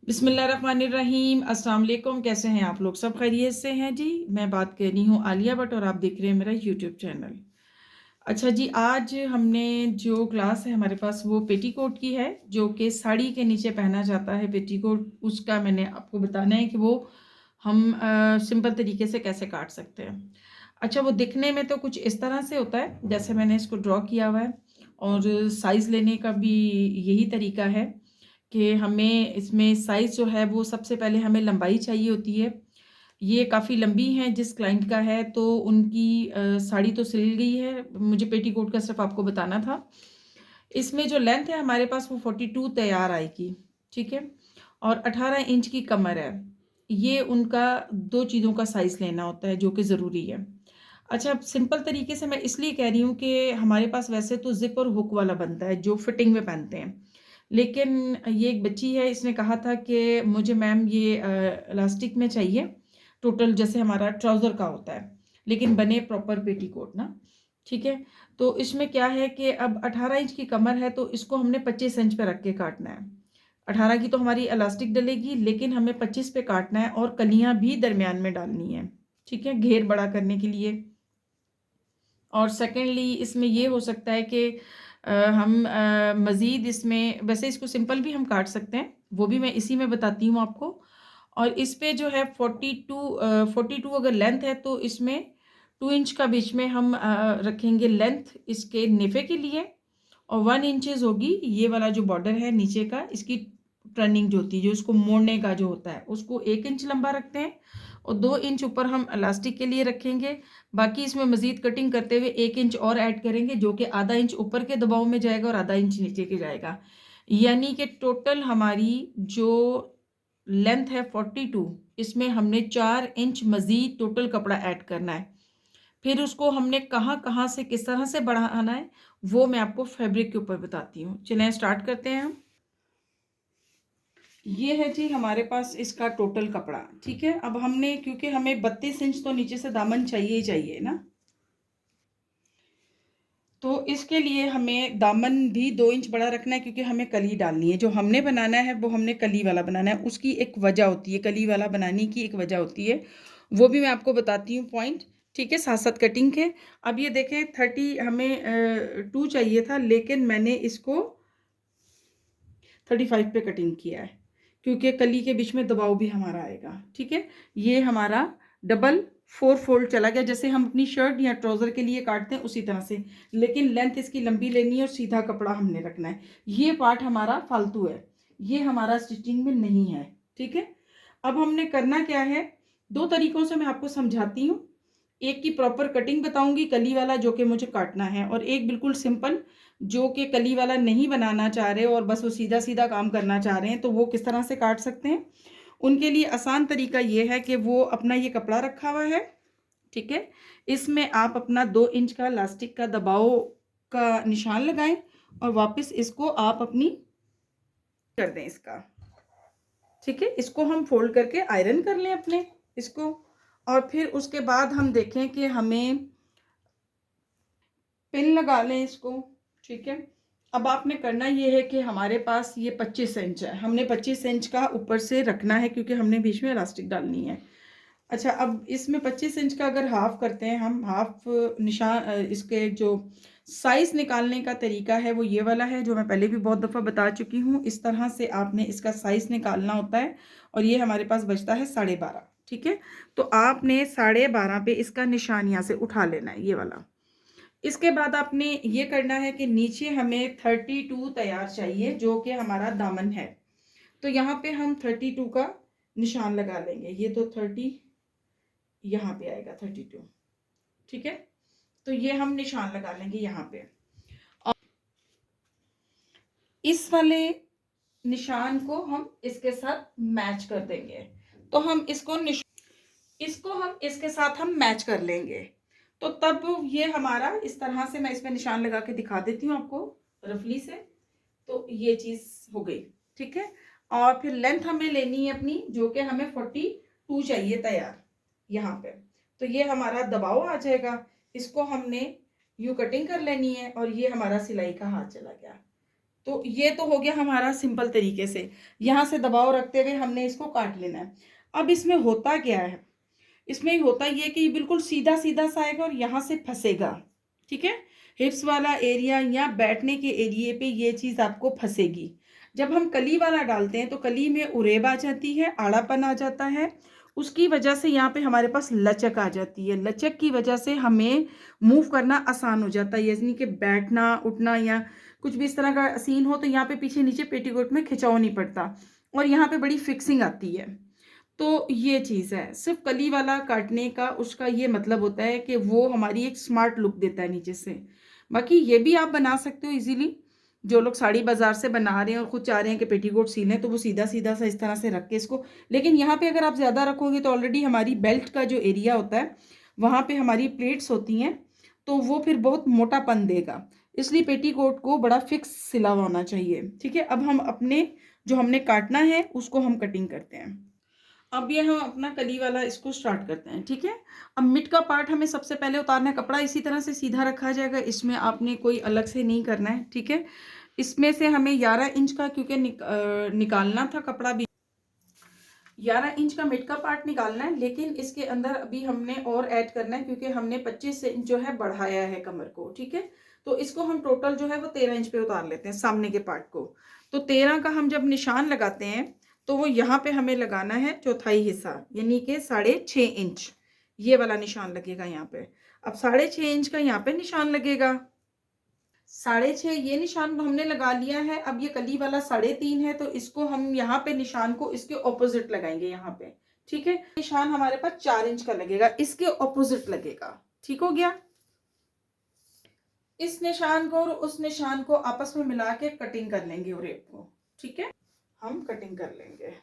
बिस्मिल्लाहिर्रहमानिर्रहीम। अस्सलाम वालेकुम। कैसे हैं आप लोग? सब खैरियत से हैं जी। मैं बात कर रही हूँ आलिया भट्ट और आप देख रहे हैं मेरा यूट्यूब चैनल। अच्छा जी, आज हमने जो क्लास है हमारे पास वो पेटीकोट की है, जो कि साड़ी के नीचे पहना जाता है पेटीकोट। उसका मैंने आपको बताना है कि वो हम सिंपल तरीके से कैसे काट सकते हैं। अच्छा, वो दिखने में तो कुछ इस तरह से होता है जैसे मैंने इसको ड्रॉ किया हुआ है, और साइज़ लेने का भी यही तरीका है कि हमें इसमें साइज़ जो है वो सबसे पहले हमें लंबाई चाहिए होती है। ये काफ़ी लंबी हैं जिस क्लाइंट का है, तो उनकी साड़ी तो सिल गई है, मुझे पेटीकोट का सिर्फ आपको बताना था। इसमें जो लेंथ है हमारे पास वो 42 तैयार आएगी, ठीक है, और 18 इंच की कमर है। ये उनका दो चीज़ों का साइज़ लेना होता है जो कि ज़रूरी है। अच्छा, अब सिंपल तरीके से मैं इसलिए कह रही हूँ कि हमारे पास वैसे तो ज़िप और हुक वाला बनता है जो फिटिंग में पहनते हैं, लेकिन ये एक बच्ची है, इसने कहा था कि मुझे मैम ये इलास्टिक में चाहिए, टोटल जैसे हमारा ट्राउज़र का होता है, लेकिन बने प्रॉपर पेटीकोट ना, ठीक है। तो इसमें क्या है कि अब 18 इंच की कमर है तो इसको हमने 25 इंच पे रख के काटना है। 18 की तो हमारी इलास्टिक डलेगी, लेकिन हमें 25 पे काटना है और कलियां भी दरमियान में डालनी है, ठीक है, घेर बड़ा करने के लिए। और सेकेंडली इसमें ये हो सकता है कि हम मज़ीद इसमें, वैसे इसको सिंपल भी हम काट सकते हैं, वो भी मैं इसी में बताती हूँ आपको। और इस पे जो है 42 अगर लेंथ है तो इसमें 2 इंच का बीच में हम रखेंगे लेंथ इसके नेफे के लिए, और 1 इंचेस होगी ये वाला जो बॉर्डर है नीचे का, इसकी टर्निंग जो होती है, जो इसको मोड़ने का जो होता है, उसको 1 इंच लंबा रखते हैं, और 2 इंच ऊपर हम इलास्टिक के लिए रखेंगे। बाकी इसमें मज़ीद कटिंग करते हुए 1 इंच और ऐड करेंगे, जो कि आधा इंच ऊपर के दबाव में जाएगा और आधा इंच नीचे के जाएगा। यानी कि टोटल हमारी जो लेंथ है 42, इसमें हमने 4 इंच मज़ीद टोटल कपड़ा ऐड करना है। फिर उसको हमने कहाँ कहाँ से किस तरह से बढ़ाना है वो मैं आपको फैब्रिक के ऊपर बताती हूँ। चलें स्टार्ट करते हैं हम। ये है जी हमारे पास इसका टोटल कपड़ा, ठीक है। अब हमने, क्योंकि हमें 32 इंच तो नीचे से दामन चाहिए ही चाहिए ना, तो इसके लिए हमें दामन भी 2 इंच बड़ा रखना है, क्योंकि हमें कली डालनी है। जो हमने बनाना है वो हमने कली वाला बनाना है, उसकी एक वजह होती है, कली वाला बनाने की एक वजह होती है, वो भी मैं आपको बताती हूँ पॉइंट, ठीक है, साथ साथ कटिंग के। अब ये देखें 30 हमें 2 चाहिए था, लेकिन मैंने इसको 35 पे कटिंग किया है, क्योंकि कली के बीच में दबाव भी हमारा आएगा, ठीक है। ये हमारा डबल 4 फोल्ड चला गया, जैसे हम अपनी शर्ट या ट्राउज़र के लिए काटते हैं उसी तरह से, लेकिन लेंथ इसकी लंबी लेनी है और सीधा कपड़ा हमने रखना है। ये पार्ट हमारा फालतू है, ये हमारा स्टिचिंग में नहीं है, ठीक है। अब हमने करना क्या है, दो तरीकों से मैं आपको समझाती हूँ। एक की प्रॉपर कटिंग बताऊंगी, कली वाला जो कि मुझे काटना है, और एक बिल्कुल सिंपल जो कि कली वाला नहीं बनाना चाह रहे और बस वो सीधा सीधा काम करना चाह रहे हैं, तो वो किस तरह से काट सकते हैं। उनके लिए आसान तरीका ये है कि वो अपना ये कपड़ा रखा हुआ है, ठीक है, इसमें आप अपना 2 इंच का इलास्टिक का दबाव का निशान लगाएं, और वापस इसको आप अपनी कर दें इसका, ठीक है। इसको हम फोल्ड करके आयरन कर लें अपने इसको, और फिर उसके बाद हम देखें कि हमें पिन लगा लें इसको, ठीक है। अब आपने करना ये है कि हमारे पास ये 25 इंच है, हमने 25 इंच का ऊपर से रखना है, क्योंकि हमने बीच में इलास्टिक डालनी है। अच्छा, अब इसमें 25 इंच का अगर हाफ करते हैं हम, हाफ निशान, इसके जो साइज निकालने का तरीका है वो ये वाला है, जो मैं पहले भी बहुत दफ़ा बता चुकी हूँ। इस तरह से आपने इसका साइज निकालना होता है, और ये हमारे पास बचता है 12.5, ठीक है। तो आपने 12.5 पे इसका निशान यहाँ से उठा लेना है, ये वाला। इसके बाद आपने ये करना है कि नीचे हमें 32 तैयार चाहिए, जो कि हमारा दामन है, तो यहाँ पे हम 32 का निशान लगा लेंगे। ये तो 30 यहाँ पे आएगा 32, ठीक है। तो ये हम निशान लगा लेंगे यहाँ पे, और इस वाले निशान को हम इसके साथ मैच कर देंगे। तो हम इसको हम इसके साथ हम मैच कर लेंगे, तो तब ये हमारा इस तरह से, मैं इसमें निशान लगा के दिखा देती हूँ आपको रफली से। तो ये चीज हो गई, ठीक है। और फिर लेंथ हमें लेनी है अपनी, जो कि हमें 42 चाहिए तैयार यहाँ पे, तो ये हमारा दबाव आ जाएगा, इसको हमने यू कटिंग कर लेनी है, और ये हमारा सिलाई का हाथ चला गया, तो ये तो हो गया हमारा सिंपल तरीके से, यहाँ से दबाव रखते हुए हमने इसको काट लेना है। अब इसमें होता क्या है, इसमें होता ये कि बिल्कुल सीधा सीधा सा आएगा और यहाँ से फंसेगा, ठीक है। हिप्स वाला एरिया या बैठने के एरिए पे ये चीज़ आपको फंसेगी। जब हम कली वाला डालते हैं तो कली में उरेब आ जाती है, आड़ापन आ जाता है, उसकी वजह से यहाँ पे हमारे पास लचक आ जाती है। लचक की वजह से हमें मूव करना आसान हो जाता है, यानी कि बैठना उठना या कुछ भी इस तरह का सीन हो तो यहाँ पे पीछे नीचे पेटीकोट में खिंचाव नहीं पड़ता और यहाँ पे बड़ी फिक्सिंग आती है। तो ये चीज़ है, सिर्फ कली वाला काटने का उसका ये मतलब होता है कि वो हमारी एक स्मार्ट लुक देता है नीचे से। बाकी ये भी आप बना सकते हो इजीली। जो लोग साड़ी बाजार से बना रहे हैं और खुद चाह रहे हैं कि पेटीकोट सी लें तो वो सीधा सीधा सा इस तरह से रख के इसको, लेकिन यहाँ पे अगर आप ज़्यादा रखोगे तो ऑलरेडी हमारी बेल्ट का जो एरिया होता है वहाँ पे हमारी प्लेट्स होती हैं तो वो फिर बहुत मोटापन देगा, इसलिए पेटीकोट को बड़ा फिक्स सिला हुआ होना चाहिए, ठीक है। अब हम अपने जो हमने काटना है उसको हम कटिंग करते हैं। अब ये हम अपना कली वाला इसको स्टार्ट करते हैं, ठीक है। अब मिड का पार्ट हमें सबसे पहले उतारना है, कपड़ा इसी तरह से सीधा रखा जाएगा, इसमें आपने कोई अलग से नहीं करना है, ठीक है। इसमें से हमें 11 इंच का क्योंकि निकालना था कपड़ा भी, 11 इंच का मिड का पार्ट निकालना है, लेकिन इसके अंदर अभी हमने और ऐड करना है क्योंकि हमने 25 इंच जो है बढ़ाया है कमर को, ठीक है। तो इसको हम टोटल जो है वो 13 इंच पे उतार लेते हैं सामने के पार्ट को। तो 13 का हम जब निशान लगाते हैं तो वो यहाँ पे हमें लगाना है चौथाई हिस्सा, यानी कि 6.5 इंच ये वाला निशान लगेगा यहाँ पे। अब 6.5 इंच का यहाँ पे निशान लगेगा, 6.5 ये निशान हमने लगा लिया है। अब ये कली वाला 3.5 है तो इसको हम यहाँ पे निशान को इसके ऑपोजिट लगाएंगे यहाँ पे, ठीक है। निशान हमारे पास 4 इंच का लगेगा, इसके ऑपोजिट लगेगा, ठीक हो गया। इस निशान को और उस निशान को आपस में मिला के कटिंग कर लेंगे उरेब को, ठीक है। हम कटिंग कर लेंगे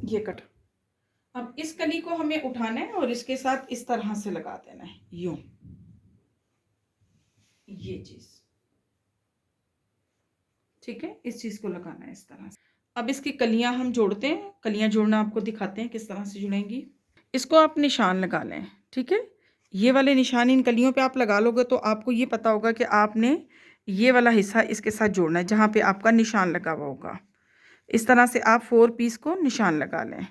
ये कट। अब इस कली को हमें उठाना है और इसके साथ इस तरह से लगा देना है यूं, ये चीज, ठीक है। इस चीज को लगाना है इस तरह से। अब इसकी कलियां हम जोड़ते हैं, कलियां जोड़ना आपको दिखाते हैं किस तरह से जुड़ेंगी। इसको आप निशान लगा लें, ठीक है। ये वाले निशान इन कलियों पे आप लगा लोगे तो आपको ये पता होगा कि आपने ये वाला हिस्सा इसके साथ जोड़ना है जहाँ पे आपका निशान लगा हुआ होगा। इस तरह से आप 4 पीस को निशान लगा लें,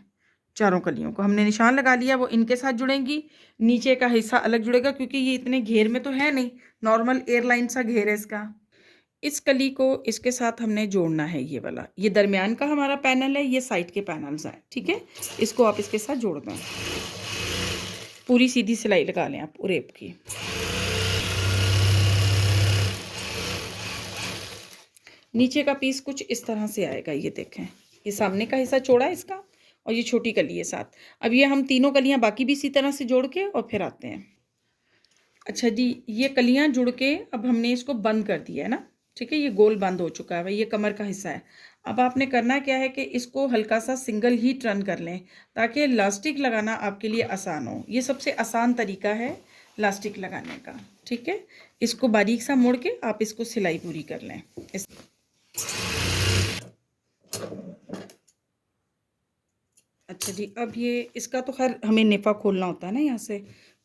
चारों कलियों को हमने निशान लगा लिया, वो इनके साथ जुड़ेंगी। नीचे का हिस्सा अलग जुड़ेगा क्योंकि ये इतने घेर में तो है नहीं, नॉर्मल एयरलाइन सा घेर है इसका। इस कली को इसके साथ हमने जोड़ना है, ये वाला, ये दरमियान का हमारा पैनल है, ये साइड के पैनल्स हैं, ठीक है। इसको आप इसके साथ जोड़ दें, पूरी सीधी सिलाई लगा लें आप उरेब की। नीचे का पीस कुछ इस तरह से आएगा, ये देखें, ये सामने का हिस्सा चौड़ा है इसका और ये छोटी कली है साथ। अब ये हम तीनों कलियां बाकी भी इसी तरह से जोड़ के और फिर आते हैं। अच्छा जी, ये कलियां जुड़ के अब हमने इसको बंद कर दिया है ना, ठीक है। ये गोल बंद हो चुका है भाई, ये कमर का हिस्सा है। अब आपने करना क्या है कि इसको हल्का सा सिंगल ही टर्न कर लें ताकि लास्टिक लगाना आपके लिए आसान हो। ये सबसे आसान तरीका है लास्टिक लगाने का, ठीक है। इसको बारीक सा मोड़ के आप इसको सिलाई पूरी कर लें अच्छा जी, अब ये इसका तो खैर हमें नेफा खोलना होता है ना यहाँ से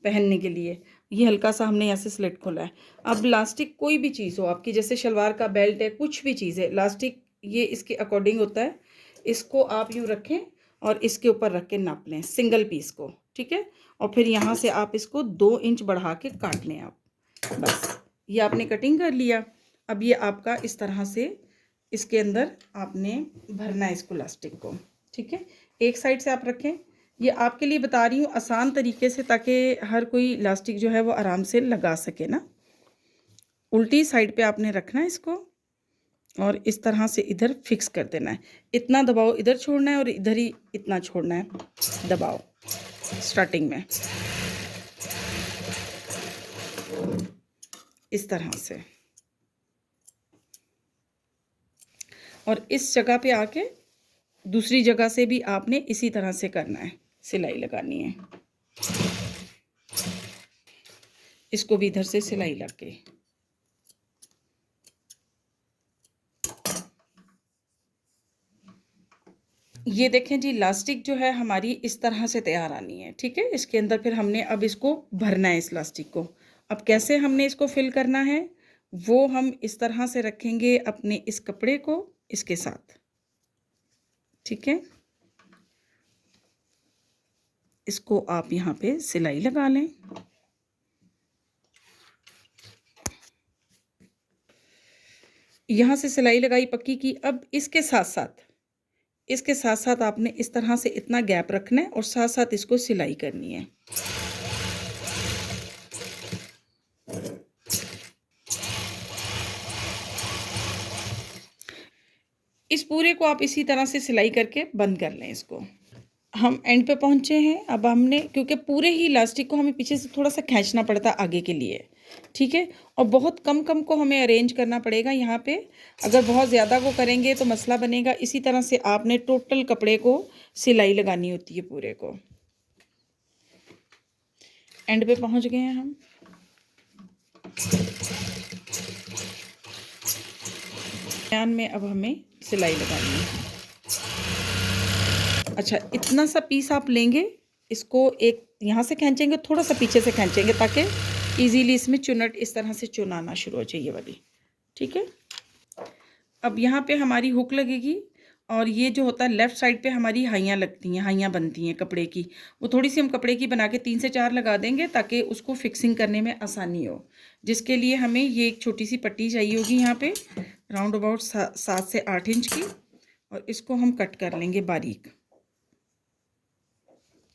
पहनने के लिए, ये हल्का सा हमने यहाँ से स्लिट खोला है। अब लास्टिक कोई भी चीज़ हो आपकी, जैसे शलवार का बेल्ट है, कुछ भी चीज़ है, लास्टिक ये इसके अकॉर्डिंग होता है। इसको आप यूँ रखें और इसके ऊपर रख के नाप लें सिंगल पीस को, ठीक है। और फिर यहाँ से आप इसको 2 इंच बढ़ा के काट लें आप, बस ये आपने कटिंग कर लिया। अब ये आपका इस तरह से इसके अंदर आपने भरना है इसको लास्टिक को, ठीक है। एक साइड से आप रखें, ये आपके लिए बता रही हूँ आसान तरीके से ताकि हर कोई इलास्टिक जो है वो आराम से लगा सके ना। उल्टी साइड पे आपने रखना है इसको और इस तरह से इधर फिक्स कर देना है। इतना दबाव इधर छोड़ना है और इधर ही इतना छोड़ना है दबाव स्टार्टिंग में, इस तरह से। और इस जगह पे आके दूसरी जगह से भी आपने इसी तरह से करना है, सिलाई लगानी है। इसको भी इधर से सिलाई लग के ये देखें जी, इलास्टिक जो है हमारी इस तरह से तैयार आनी है, ठीक है। इसके अंदर फिर हमने अब इसको भरना है, इस इलास्टिक को। अब कैसे हमने इसको फिल करना है वो हम इस तरह से रखेंगे अपने इस कपड़े को इसके साथ, ठीक है। इसको आप यहाँ पे सिलाई लगा लें। यहाँ से सिलाई लगाई पक्की की। अब इसके साथ साथ आपने इस तरह से इतना गैप रखना है और साथ साथ इसको सिलाई करनी है। इस पूरे को आप इसी तरह से सिलाई करके बंद कर लें इसको। हम एंड पे पहुंचे हैं। अब हमने, क्योंकि पूरे ही इलास्टिक को हमें पीछे से थोड़ा सा खींचना पड़ता है आगे के लिए, ठीक है। और बहुत कम कम को हमें अरेंज करना पड़ेगा यहाँ पे। अगर बहुत ज़्यादा को करेंगे तो मसला बनेगा। इसी तरह से आपने टोटल कपड़े को सिलाई लगानी होती है पूरे को। एंड पे पहुँच गए हैं हम। ध्यान में अब हमें सिलाई लगानी है। अच्छा, इतना सा पीस आप लेंगे, इसको एक यहाँ से खींचेंगे, थोड़ा सा पीछे से खींचेंगे ताकि इजीली इसमें चुनट इस तरह से चुनाना शुरू हो जाए, ये वाली, ठीक है। अब यहाँ पे हमारी हुक लगेगी और ये जो होता है लेफ़्ट साइड पे हमारी हाइयाँ लगती हैं, हाइयाँ बनती हैं कपड़े की। वो थोड़ी सी हम कपड़े की बना के 3 से 4 लगा देंगे ताकि उसको फिक्सिंग करने में आसानी हो। जिसके लिए हमें ये एक छोटी सी पट्टी चाहिए होगी यहाँ पे, राउंड अबाउट 7 से 8 इंच की, और इसको हम कट कर लेंगे बारीक।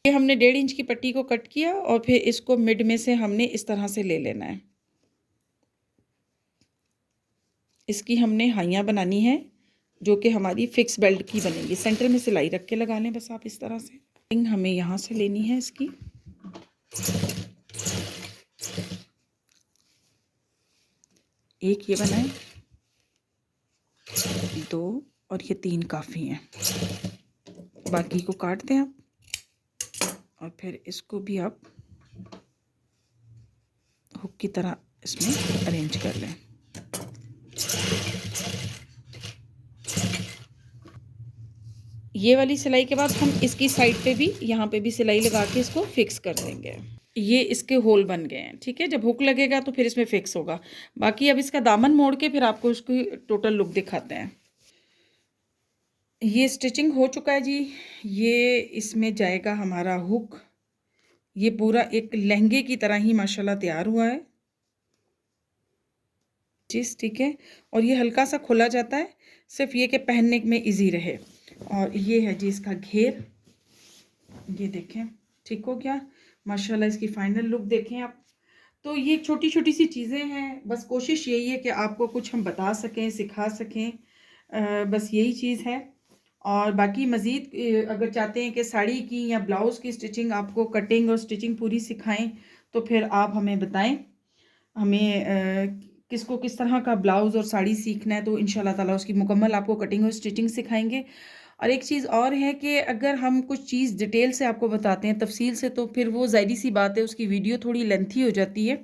ये हमने 1.5 इंच की पट्टी को कट किया और फिर इसको मिड में से हमने इस तरह से ले लेना है। इसकी हमने हाइयाँ बनानी है जो कि हमारी फिक्स बेल्ट की बनेगी। सेंटर में सिलाई रख के लगा लें बस आप इस तरह से। हमें यहाँ से लेनी है इसकी। एक ये बनाए, 2 और ये 3 काफ़ी हैं। बाकी को काट दें आप और फिर इसको भी आप हुक की तरह इसमें अरेंज कर लें। ये वाली सिलाई के बाद हम इसकी साइड पे भी, यहाँ पे भी सिलाई लगा के इसको फिक्स कर देंगे। ये इसके होल बन गए हैं, ठीक है। जब हुक लगेगा तो फिर इसमें फिक्स होगा। बाकी अब इसका दामन मोड़ के फिर आपको इसकी टोटल लुक दिखाते हैं। ये स्टिचिंग हो चुका है जी। ये इसमें जाएगा हमारा हुक। ये पूरा एक लहंगे की तरह ही माशाल्लाह तैयार हुआ है जी, ठीक है। और ये हल्का सा खुला जाता है, सिर्फ ये कि पहनने में इजी रहे। और ये है जी इसका घेर, ये देखें, ठीक हो गया माशाल्लाह। इसकी फाइनल लुक देखें आप। तो ये छोटी छोटी सी चीज़ें हैं, बस कोशिश यही है कि आपको कुछ हम बता सकें, सिखा सकें, बस यही चीज़ है। और बाकी मज़ीद अगर चाहते हैं कि साड़ी की या ब्लाउज़ की स्टिचिंग, आपको कटिंग और स्टिचिंग पूरी सिखाएं, तो फिर आप हमें बताएं। हमें किसको किस तरह का ब्लाउज़ और साड़ी सीखना है, तो इंशाल्लाह ताला उसकी मुकम्मल आपको कटिंग और स्टिचिंग सिखाएंगे। और एक चीज़ और है कि अगर हम कुछ चीज़ डिटेल से आपको बताते हैं, तफसील से, तो फिर वो ज़ाहिर सी बात है उसकी वीडियो थोड़ी लेंथी हो जाती है,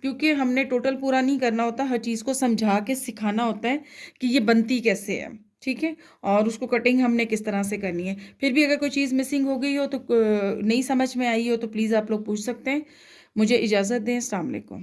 क्योंकि हमने टोटल पूरा नहीं करना होता, हर चीज़ को समझा के सिखाना होता है कि ये बनती कैसे है, ठीक है। और उसको कटिंग हमने किस तरह से करनी है। फिर भी अगर कोई चीज़ मिसिंग हो गई हो, तो नहीं समझ में आई हो, तो प्लीज़ आप लोग पूछ सकते हैं। मुझे इजाज़त दें। अस्सलाम वालेकुम।